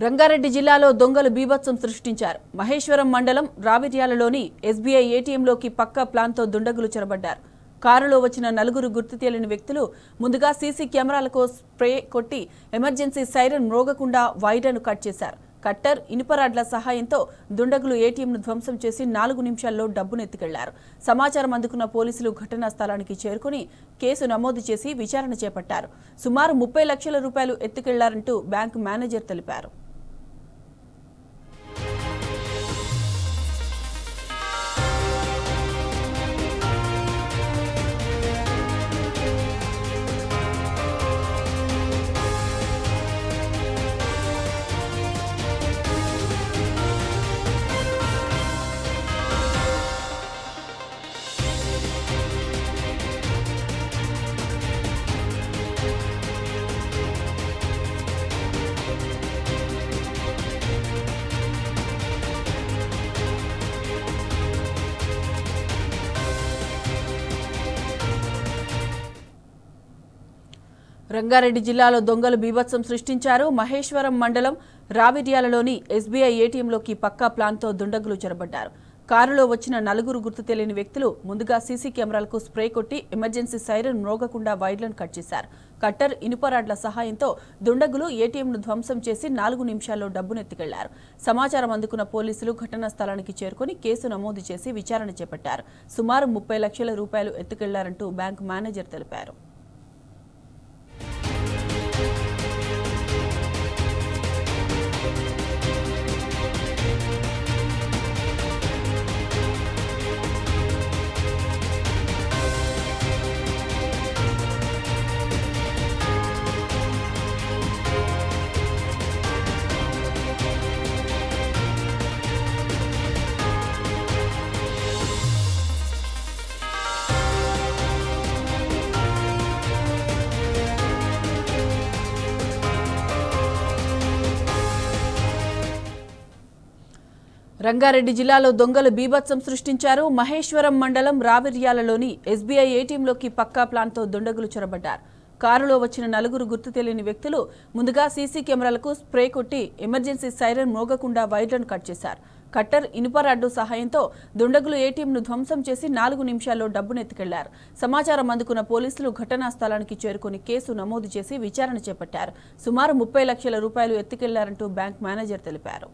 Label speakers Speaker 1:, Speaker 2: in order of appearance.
Speaker 1: రంగారెడ్డి జిల్లాలో దొంగలు బీభత్సం సృష్టించారు. మహేశ్వరం మండలం రావిర్యాలలోని ఎస్బీఐ ఏటీఎంలోకి పక్కా ప్లాన్తో దుండగులు చొరబడ్డారు. కారులో వచ్చిన నలుగురు గుర్తు తెలియని వ్యక్తులు ముందుగా సీసీ కెమెరాలకు స్ప్రే కొట్టి ఎమర్జెన్సీ సైరన్ మ్రోగకుండా వైర్లను కట్ చేశారు. కట్టర్, ఇనుపరాడ్ల సహాయంతో దుండగులు ఏటీఎంను ధ్వంసం చేసి 4 నిమిషాల్లో డబ్బును ఎత్తుకెళ్లారు. సమాచారం అందుకున్న పోలీసులు ఘటనా స్థలానికి చేరుకుని కేసు నమోదు చేసి విచారణ చేపట్టారు. సుమారు 30 లక్షల రూపాయలు ఎత్తుకెళ్లారంటూ బ్యాంకు మేనేజర్ తెలిపారు. రంగారెడ్డి జిల్లాలో దొంగలు బీభత్సం సృష్టించారు. మహేశ్వరం మండలం రావిర్యాలలోని ఎస్బీఐ ఏటీఎంలోకి పక్కా ప్లాన్తో దుండగులు చొరబడ్డారు. కారులో వచ్చిన నలుగురు గుర్తు తెలియని వ్యక్తులు ముందుగా సీసీ కెమెరాలకు స్ప్రే కొట్టి ఎమర్జెన్సీ సైరన్ మ్రోగకుండా వైర్లను కట్ చేశారు. కట్టర్, ఇనుపరాడ్ల సహాయంతో దుండగులు ఏటీఎంను ధ్వంసం చేసి 4 నిమిషాల్లో డబ్బును ఎత్తుకెళ్లారు. సమాచారం అందుకున్న పోలీసులు ఘటనా స్థలానికి చేరుకుని కేసు నమోదు చేసి విచారణ చేపట్టారు. సుమారు 30 లక్షల రూపాయలు ఎత్తుకెళ్లారంటూ బ్యాంకు మేనేజర్ తెలిపారు. రంగారెడ్డి జిల్లాలో దొంగలు బీభత్సం సృష్టించారు. మహేశ్వరం మండలం రావిర్యాలలోని ఎస్బీఐ ఏటీఎంలోకి పక్కా ప్లాన్తో దుండగులు చొరబడ్డారు. కారులో వచ్చిన నలుగురు గుర్తు తెలియని వ్యక్తులు ముందుగా సీసీ కెమెరాలకు స్ప్రే కొట్టి ఎమర్జెన్సీ సైరన్ మోగకుండా వైర్లను కట్ చేశారు. కట్టర్, ఇనుపరాడ్డు సహాయంతో దుండగులు ఏటీఎంను ధ్వంసం చేసి 4 నిమిషాల్లో డబ్బును ఎత్తుకెళ్లారు. సమాచారం అందుకున్న పోలీసులు ఘటనా స్థలానికి చేరుకుని కేసు నమోదు చేసి విచారణ చేపట్టారు. సుమారు 30 లక్షల రూపాయలు ఎత్తుకెళ్లారంటూ బ్యాంక్ మేనేజర్ తెలిపారు.